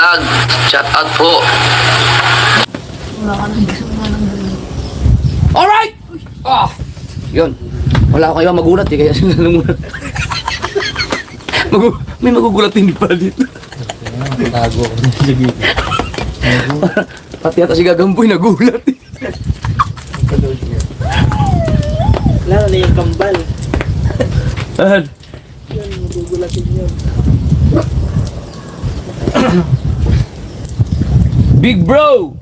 Vlog. Shout out po. Alright! Ah! Yun. Wala akong ibang magulat eh, kaya sila lang muna. May magugulat din pala dito. Tago ko na sa gilid. Pati yata si Gagamboy nagulat eh. Lalo na yung kambal. Ahan. Yan, magugulatin yun. Big bro!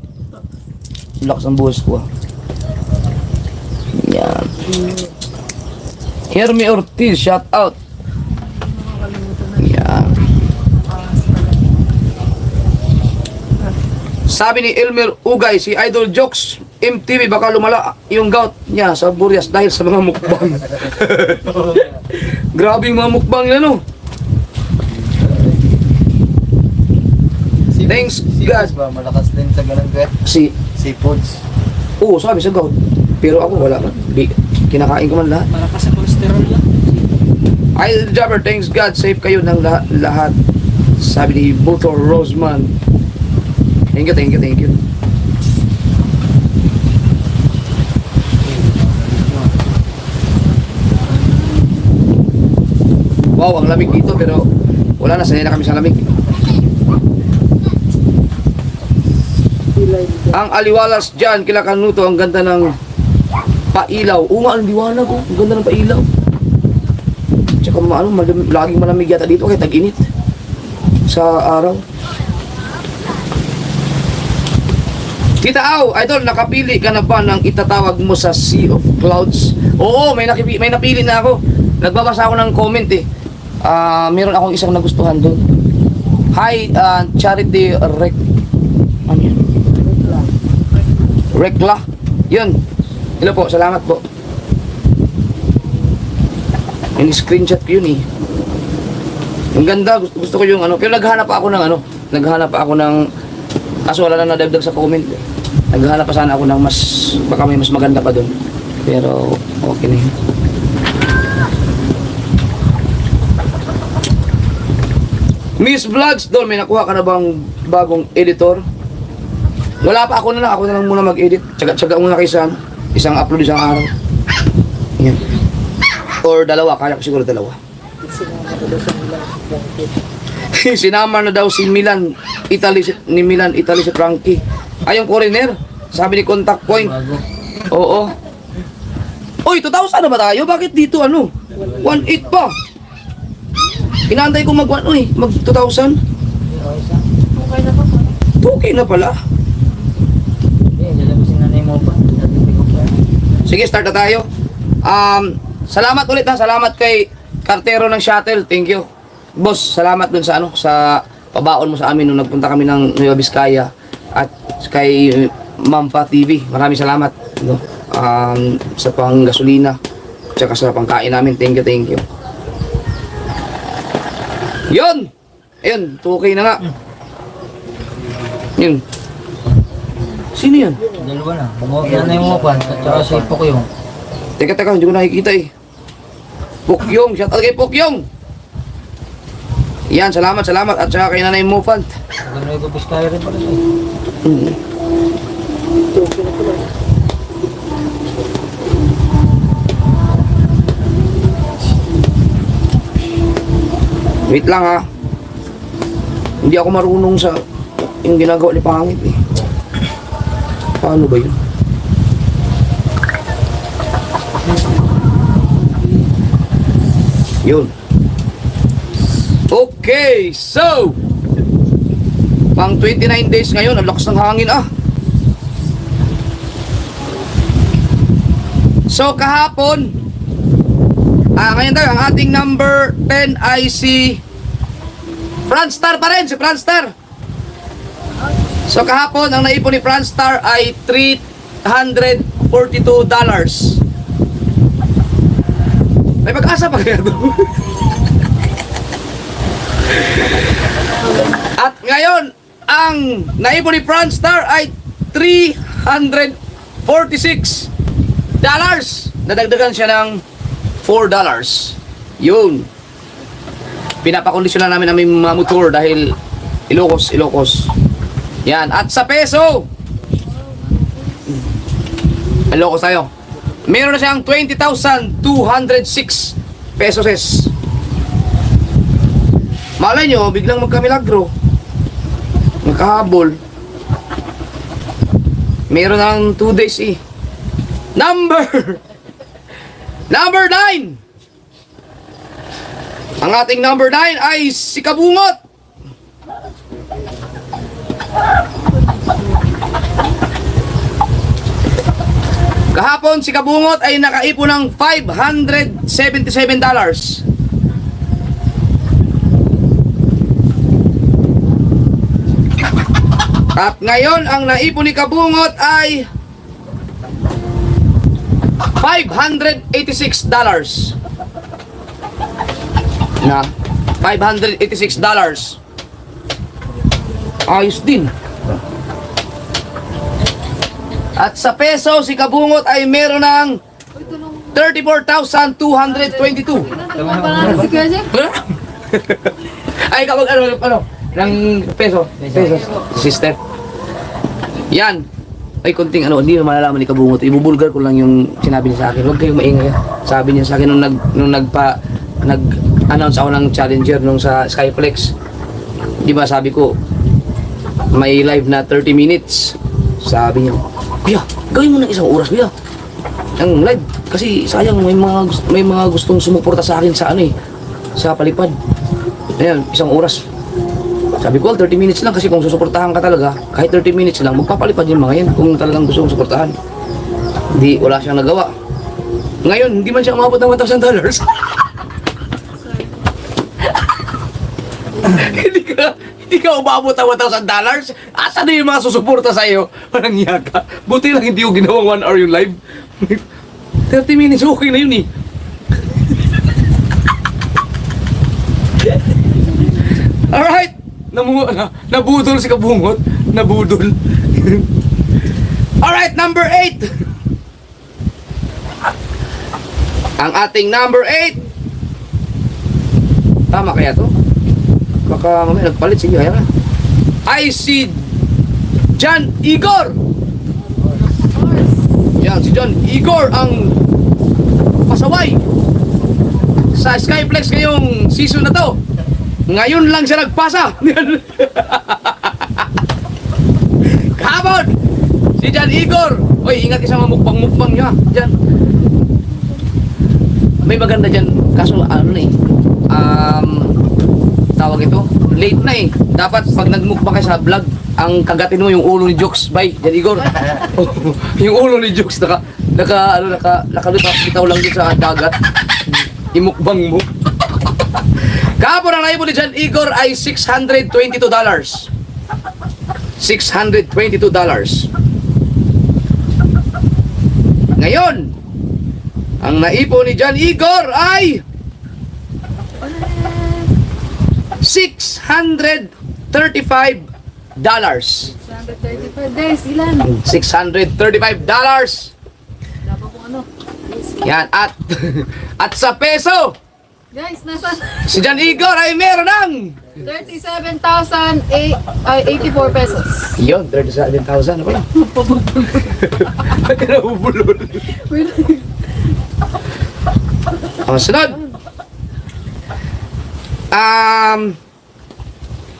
Lakas ang buhos ko ah. Yan. Hermie Ortiz, shout out. Yan. Sabi ni Elmer Ugay, si Idol Jokes, MTV baka lumala yung gout niya sa Burias dahil sa mga mukbang. Grabe yung mga mukbang yan, no? Thanks, God. Ba, malakas din sa ganun kaya. Seafoods. Oo, sabi sa gout. Pero ako wala man. Kinakain ko man lahat. Malakas sa cholesterol lang. Idol Jabber, thanks God, safe kayo ng lahat. Sabi ni Butor Roseman. Thank you, thank you, thank you. Wow, ang lamig dito pero wala na, sanay na kami sa lamig. Ang aliwalas dyan, kila Kanuto, ang ganda ng pailaw. Oo nga, ang liwanag oh. Ang ganda ng pailaw. Tsaka laging malamig yata dito kahit tag-init sa araw. Tita Au, idol, nakapili ka na ba ng itatawag mo sa Sea of Clouds? Oo, may napili na ako. Nagbabasa ako ng comment eh. Meron akong isang nagustuhan doon. Hi, Charity ano yan? Rekla. Yun. Hello po, salamat po. Yung screenshot ko yun eh. Ang ganda, gusto ko yung ano. Pero naghanap pa ako ng ano. Naghanap pa ako ng kaso wala na nadagdag sa comment. Naghanap pa sana ako ng mas, baka may mas maganda pa doon. Pero okay na yun. Miss Vlogs, doon may nakuha ka na bang bagong editor? Wala pa, ako na lang muna mag-edit. Tsaga muna kayo sa isang upload isang araw. Yan. Or dalawa, kaya ko siguro dalawa. Sinama na daw si Milan Italy si Frankie. Ay, yung foreigner. Sabi ni Contact Point. Oo. Uy, 2,000 na ba tayo? Bakit dito ano? 1,800 pa. Inaantay ko mag 2,000. Okay na pala. Sige, start na tayo. Salamat ulit ha. Salamat kay Kartero ng Shuttle. Thank you. Boss, salamat dun sa sa pabaon mo sa amin nung nagpunta kami ng Nueva Vizcaya at kay Mampa TV. Maraming salamat no? Sa panggasolina at sa pangkain namin. Thank you, thank you. Yun! Ayun, 2K na nga. Yun. Sino yan? Dalawa na. Yan na yung mupan. At saka si Pokyong. Teka, hindi ko nakikita eh. Pokyong, shout out kay Pokyong. Yan, salamat. At saka kay Nanay Mufant. Maganda yung Vizcaya rin pala siya. Wait lang ha. Hindi ako marunong sa yung ginagawa ni Pangit eh. Paano ba yun? Yun. Okay, so pang 29 days ngayon, ang lakas ng hangin ah. So kahapon, ngayon tayo, ang ating number 10 ay si Franstar pa rin, si Franstar. So kahapon, ang naipon ni Franstar ay $342. May pag-asa pa kaya doon. At ngayon, ang naipon ni Franstar ay $346. Nadagdagan siya ng $4. Yun. Pinapakondisyon na namin ang aming mga motor dahil Ilocos. Yan. At sa peso, Ilocos tayo. Meron na siyang 20,206 pesos. Malay nyo, biglang magkamilagro. Magkahabol. Meron ng 2 days eh. Number 9. Ang ating number 9 ay si Kabungot. Kahapon si Kabungot ay nakaipon ng $577. At ngayon ang naipon ni Kabungot ay $586. Na $586. Ayos din. At sa peso si Kabungot ay meron ng 34,222. Si Kuya Jeff? Ay kapag ano ng peso sister. Yan. Ay konting hindi na malalaman ni Kabungot. Ibubulgar ko lang yung sinabi niya sa akin. Huwag kayong maingay. Sabi niya sa akin nung nag-announce ako ng challenger nung sa Skyflex. Di ba sabi ko may live na 30 minutes. Sabi niya, "Kuya, gawin mo ng 1 oras, kuya." Ang live kasi sayang may mga gustong sumuporta sa akin sa sa palipad. Ayan, 1 oras. Sabi ko, 30 minutes lang kasi kung susuportahan ka talaga, kahit 30 minutes lang, magpapalipad yung mga yan kung talagang gusto mong suportahan. Hindi, wala siyang nagawa. Ngayon, hindi man siya umabot ng $1,000. Hindi ka umabot ng $1,000? Asa na yung mga susuporta sa iyo? Walang yaka. Buti lang hindi ko ginawang 1 hour yung live. 30 minutes, okay na yun eh. Alright! Nabudol si Kabungot. Nabudol. Alright, number 8. Ang ating number 8. Tama kaya to? Baka mamaya nagpalit. Sige, kaya na. Ay si John Igor. Yan, si John Igor ang pasaway sa Skyflex ngayong season na to. Ngayon lang siya nagpasa. Kahapon, si John Igor. Oy, ingat isang mukbang niya. Diyan. May maganda dyan. Kaso, tawag ito, late na eh. Dapat pag nagmukbang ka sa vlog, ang kagatin mo yung ulo ni Jokes. Bye, John Igor. Yung ulo ni Jokes, nakalitaw lang dito sa dagat. Imukbang mo. Kahapon ang naipon ni John Igor ay $622. $622. Ngayon, ang naipon ni John Igor ay $635. 135 days, ilan? $635. Dapat kung ano. Yan, at sa peso, Guys, nasa si John Igor ay meron ng 37,084 pesos. yun, 37,000 na pala. Ba't ka nabubulol? Ang sunod.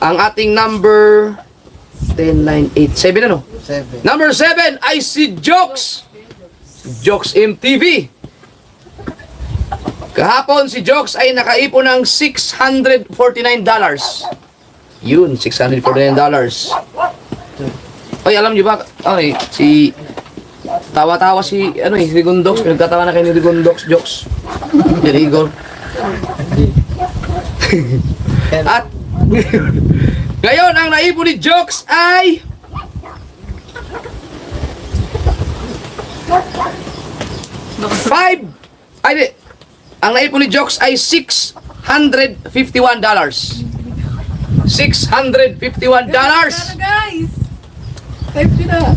Ang ating number 10, 9, 8, 7 ano? 7. Number 7 ay si Jokes. Jokes MTV. Kahapon si Jokes ay nakaipon ng $649. Yun, $649. Ay, alam niyo ba? Ay, tawa-tawa si Rigondox. Nagtatawa na kayo ni Rigondox, Jokes. Yan, Igor. At ngayon, ang naipon ni Jokes ay ang naipon ni Jokes ay $651. $651. Guys! Type ko na.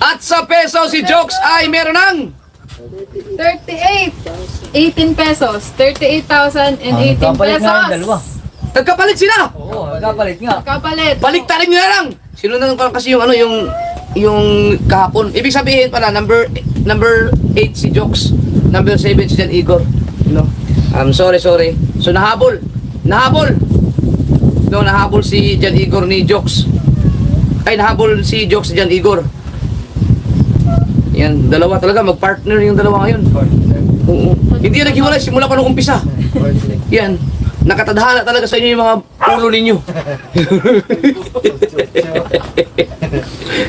At sa peso si Jokes ay meron ng 18 pesos. 38,018 Kapalit nga yung dalawa. pesos. Nagkapalit sila! Oo, nagkapalit nga. Kapalit. Baliktarin nyo na lang! Sinundan ko lang kasi yung ano, yung kahapon. Ibig sabihin pala, number 8 si Jokes. Number 7 si Jan Igor. No? Sorry. So nahabol. No, nahabol si Jan Igor ni Jokes. Ay, nahabol si Jokes si Jan Igor. Yan, dalawa talaga. Mag-partner yung dalawa ngayon. Oo. Hindi yan naghiwalay simula pa nung umpisa. Yan. Nakatadhana talaga sa inyo yung mga ulo ninyo.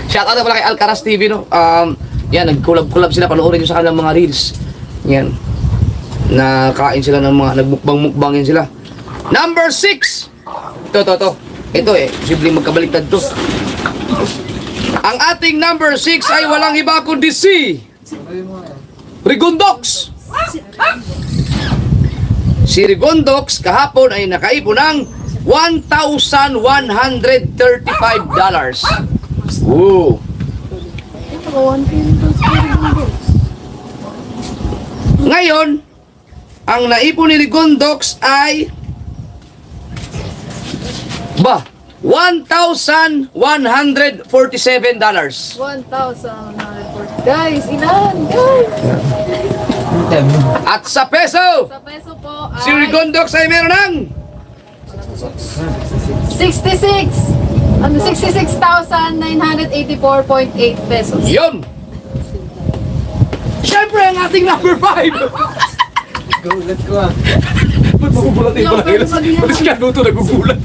Shoutout na pala kay Alcaraz TV, no? Yan, nag-collab sila. Panoorin nyo sa kanilang mga reels. Yan. Nakain sila ng mga, nagmukbang-mukbangin sila. Number 6! Ito. Ito posibleng magkabaliktad to. Ang ating number 6 ay walang iba kundi si Rigondox. Si Rigondox kahapon ay nakaipon ng $1,135. Woo! Ngayon, ang naipon ni Rigondox ay $1,147. 1,140. Guys, ilan? Guys. At sa peso, Sa peso po ay si Rigondox ay meron ng 66,984.8 pesos. yun. Siyempre, ang ating number 5. Gulat ko ah. Ba't magugulat yung mga ilas? Ba't siya luto nagugulat?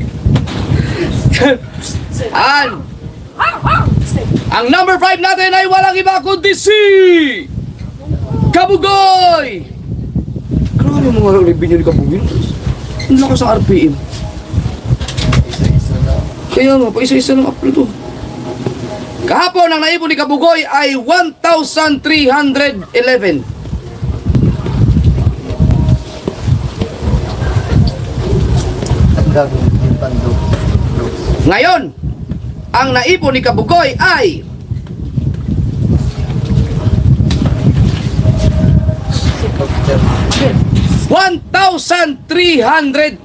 Ang number 5 natin ay walang iba kundi si Kabugoy! Grabe mga revenue ni Kabugoy. Ang lakas ang RPM. Kaya nga, pa isa-isa lang upload to. Kahapon, ang naipon ni Kabugoy ay 1,311. Ang gagawin yung pando. Ngayon, ang naipon ni Kabugoy ay $1,328.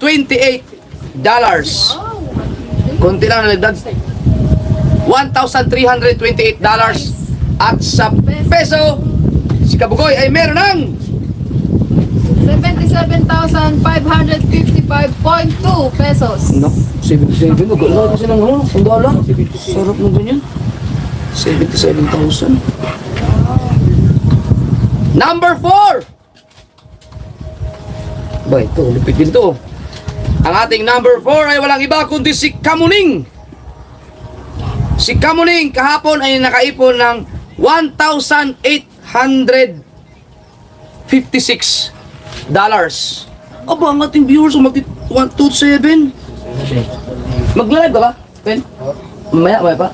Kunti lang nalagdag. $1,328. At sa peso, si Kabugoy ay meron ng 77,555.2 pesos. no, 77. Nag-alala kasi ng ano, ang dala. Sarap ng ganyan. 77,000. Number 4! Ba, ito, lupit din to. Ang ating number 4 ay walang iba kundi si Kamuning. Si Kamuning kahapon ay nakaipon ng $1,856. Aba, ang ating viewers mag-127. Mag-live ka ba, Ben? Mamaya pa.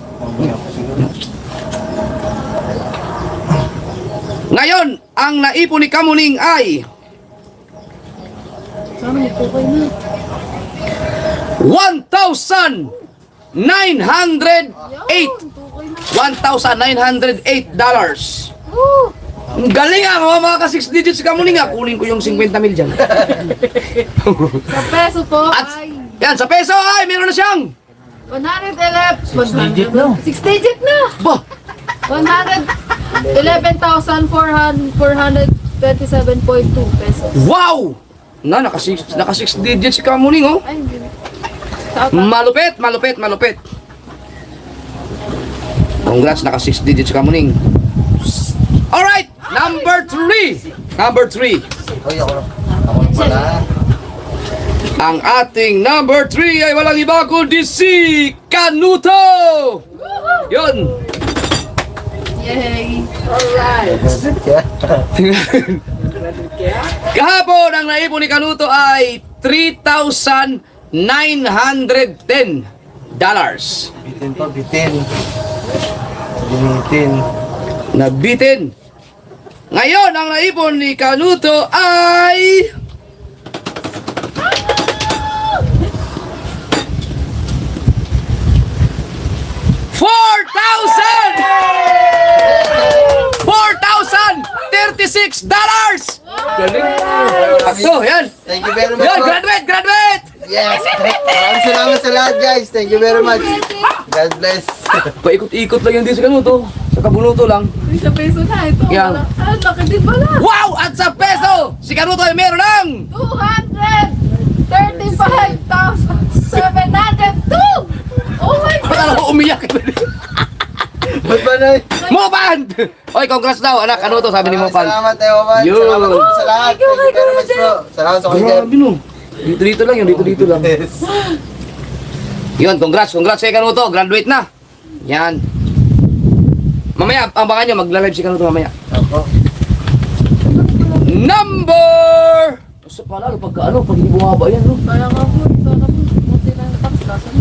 Ngayon, ang naipon ni Kamuning ay Sana ito kayo na. $1,908. $1,908. Woo! Ang galing mga ka-6 digits Kamuning ah. Kunin ko yung 50 mil dyan. Sa peso po At ay yan, sa peso ay meron na siyang 111. 6 digit na. 6 digit na. bah, 111,427.2 pesos. wow! Naka-6 digits si Kamuning oh. Ay, hindi. Malupit. Congrats, naka-6 digits ka muning. Alright, number 3. Hoy, ako pala. Ang ating number 3 ay walang iba kundi si Kanuto. Yun. Yay! Alright. Kahapon, ang naipon ni Kanuto ay $3,910. Bitin pa, bitin. Binitin. Nabitin. Ngayon, ang naipon ni Kanuto ay $4,036. Galing. Sakto, yan. Thank you very much. Yan, graduate. Yes! Maraming salamat sa lahat, guys. Thank you very much. God bless. Paikot-ikot lang yan din sa kanuto. Sa kabunuto lang. Sa peso na ito. Yan. Ah, laki din pala. Wow! At sa peso, si Kanuto ay meron ng 235,702! Oh my God! Parang ako umiyak. Ba't ba na? Mopan! Oy, congrats daw, anak. Kanuto, sabi ni Maraming Mopan. salamat, Ewan. Yun. Salamat po sa lahat. Thank you, Thank you very much Kuya po. Salamat sa kanya. Grabe no. Dito lang yun, dito lang. Yes. Yun, congrats kay Kanuto. Graduate na. Yan. Mamaya, abangan nyo, magla-live si Kanuto mamaya. Ako. Number! Sa pala, pag hindi bumaba yan, no? Kaya nga po, buti lang tapos lasa na.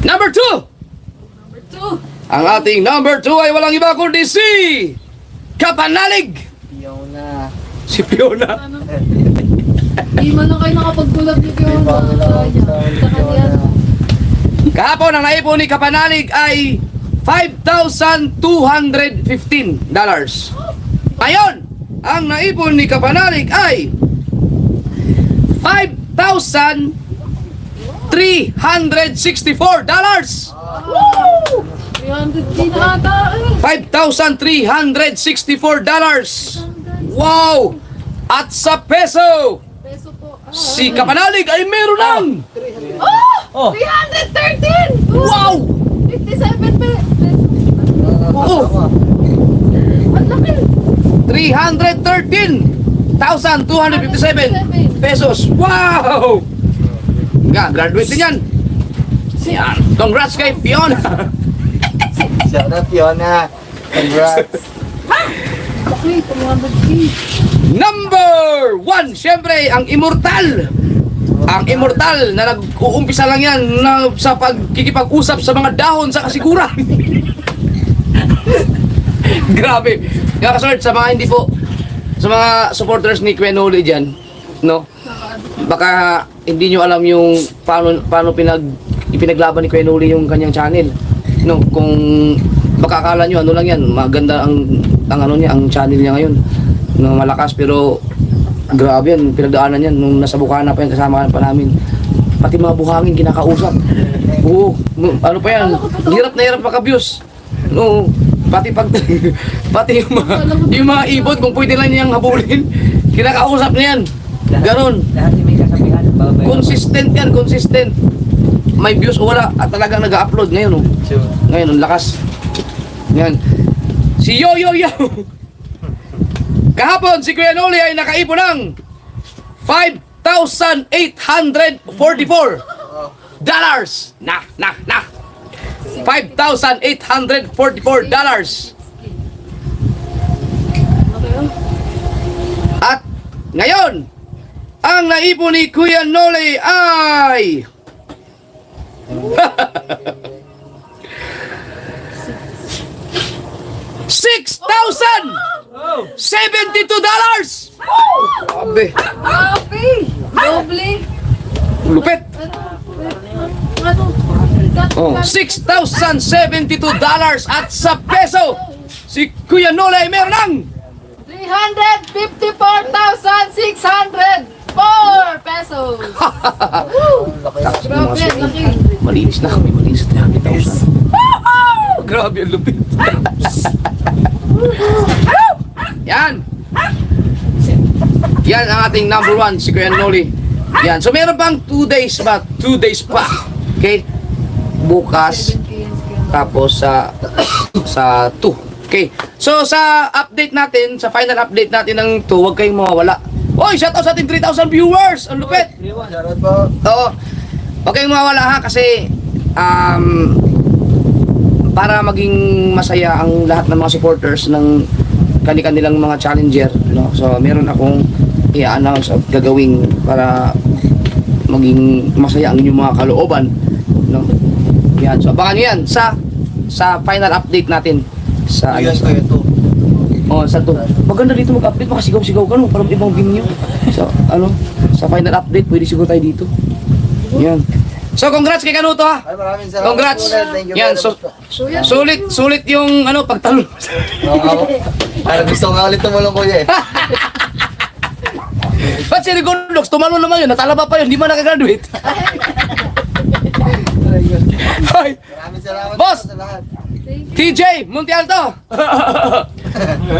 Number 2! Number 2. Ang ating number 2 ay walang iba kundi si Kapanalig! Iyaw na. Si Fiona. Ano? Di man lang kayo nakapagtulad ni Fiona. Tsaka ni ano. Kahapon, ang naipon ni Kapanalig ay $5,215. Ngayon, ang naipon ni Kapanalig ay $5,364. 300 din ata eh. $5,364. Wow! At sa peso, Peso po. si Kapanalig ay meron ng Oh! 313! wow! 57 pesos. Oo. Ang laki. 313,257 pesos. Wow! Nga, graduate din yan. Yan. Congrats kay Fiona. Shout out, Fiona. Congrats. Okay, 200K. Number 1, syempre, ang immortal. Ang immortal na nag-uumpisa lang yan na sa pagkikipag-usap sa mga dahon sa kasiguran. Grabe. Kaya kasort sa mga hindi po, sa mga supporters ni Quenoli dyan, no? Baka hindi nyo alam yung paano ipinaglaban ni Quenoli yung kanyang channel. No, kung baka akala nyo ano lang yan, maganda ang ano niya, ang channel niya ngayon. No, malakas pero grabe yan, pinagdaanan yan nung nasa Bukana pa yan, kasama pa namin. Pati mga buhangin kinakausap. Oo, ano pa yan, hirap na hirap maka-views. No, pati yung mga ibon kung pwede lang niyang habulin, kinakausap niya yan. Ganon. Lahat may kasabihan. Babay. Consistent yan, consistent. May views o wala at talagang nag-upload ngayon. Oh. Sure. Ngayon, ang lakas. Yan. Si Yo Yo Yo. Kahapon, si Kuya Noli ay nakaipon ng $5,844. Nah. $5,844. Okay, oh. At ngayon, ang naipon ni Kuya Noli ay $6,072. Sabi, Happy! Doble! lupit. Ano? Oh, $6,072 at sa peso, si Kuya Noli ay meron ng 354,604 pesos! Woo! Tapos yung Grabe, mga ang laki! malinis na kami, malinis na 300,000. Grabe, ang lupit. Yan. Yan ang ating number 1, si Kuya Noli. Yan. So meron pang 2 days ba? 2 days pa. Okay? Bukas. 7K yan, Kuya. Tapos sa 2. Okay. So sa update natin, sa final update natin ng 2, huwag kayong mawawala. Oy, shout out sa ating 3,000 viewers. Ang lupit. Shout out po. Oo. Huwag kayong mawawala ha kasi para maging masaya ang lahat ng mga supporters ng kanilang mga challenger, no? So meron akong i-announce at gagawing para maging masaya ang inyong mga kalooban, no? Yan. So abangan niyo yan sa final update natin sa Ayun ko ito. sa to. Maganda dito mag-update, makasigaw-sigaw ka no, parang ibang venue. So sa final update pwede siguro tayo dito. Yan. So congrats kay Kanuto ha. Ay, maraming salamat. Congrats. ulit. Thank you Yan, very so, much po. sulit yung pagtalo. Oo, ako. Parang gusto ko nga ulit tumulong, kuya eh. Ba't si Rigondox, tumalo naman yun, natalaba pa yun, di man nakagraduate. Hoy, Maraming salamat Boss! po sa lahat. TJ, Monte Alto!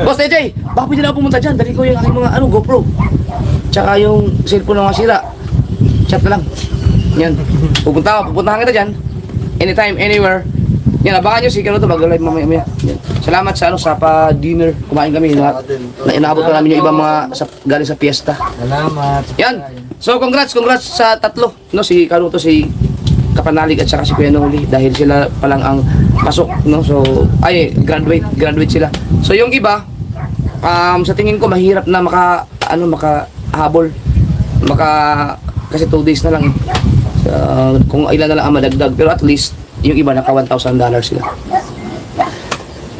Boss TJ, baka pwede na ako pumunta dyan, dali ko yung aking mga GoPro. Tsaka yung cellphone na masira. Chat na lang. Yan. Pupuntahan kita dyan. Anytime, anywhere. Yan, abangan nyo si Kano to, mag-live mamaya. Yan. Salamat sa sa pa-dinner. Kumain kami lahat. Na inaabot pa namin yung ibang mga galing sa fiesta. Salamat. Yan. So, congrats sa tatlo. No, si Kano to, si Kapanalig at saka si Kuya Noli dahil sila pa lang ang pasok, no? So, graduate sila. So, yung iba, sa tingin ko mahirap na makahabol. Kasi 2 days na lang eh. So, kung ilan na lang ang madagdag, pero at least yung iba naka $1,000 sila.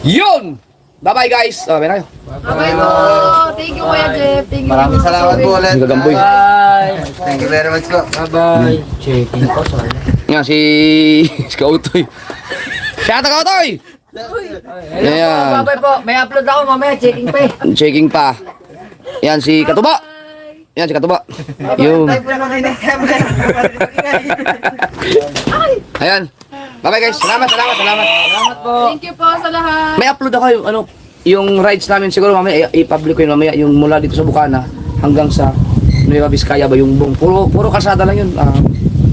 Yun! Bye-bye guys. Okay na kayo. Okay po. Thank you, Kuya Jeff. Thank you. Maraming salamat po ulit. Ang gagamboy. Bye. Thank you very much po. Bye-bye. Checking ko, sorry. Nga si Kautoy. Siya ata Kautoy! Hello Ayan. po, bye po. May upload ako mamaya, checking pa eh. Checking pa. Yan si Katuba. Yan si Katuba. Yung. Ayan. Bye-bye guys. Salamat. Salamat po. Thank you po sa lahat. May upload ako yung rides namin siguro mamaya i-public ko yun mamaya yung mula dito sa Bukana hanggang sa Nueva Vizcaya ba yung buong puro kalsada lang yun.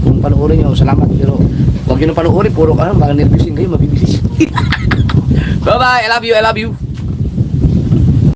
Kung panoorin nyo, salamat. Pero huwag nyo na panoorin, puro mga nervyusin kayo, mabibilis. Bye-bye. I love you.